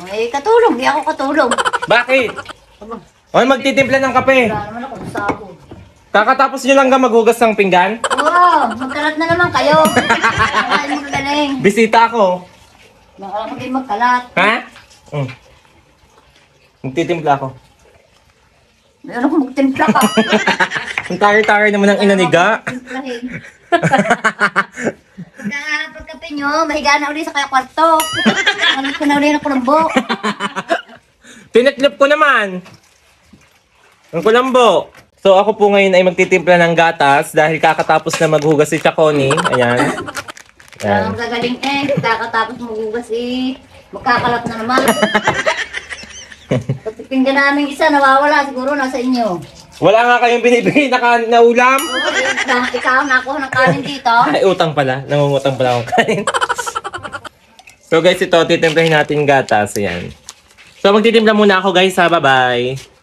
Eh, katulong. Di ako katulong. Bakit? O, magtitimpla ng kape. Wala naman ako sabon. Kakatapos nyo lang magugas ng pinggan? Oo, magkalat na naman kayo. Kaya mo kagaling. Bisita ako. Baka ako din magkalat. Ha? Magtitimpla ako. Mayroon ako magtimpla ka. Ang tari-tari naman ng inaniga. Timplahin. Pagkape nyo, mahigaan na ulit sa kaya kwarto. Alam ko na ulit ng kulambo. Tiniklip ko naman. Ang kulambo. So ako po ngayon ay magtitimpla ng gatas dahil kakatapos na maghugas si Chaconi. Ayan. Kaya ang gagaling kakatapos magugas magkakalat na naman. Pati pinggan namin isa, nawawala siguro nasa inyo. Wala nga kayong binibigay na ulam? Oo, ikaw nakuha ng kanin dito. Ay, utang pala. Nangungutang pala akong kanin. So guys, ito, titimplahin natin gatas. Ayan. So magtitimpla muna ako guys ha. Bye-bye.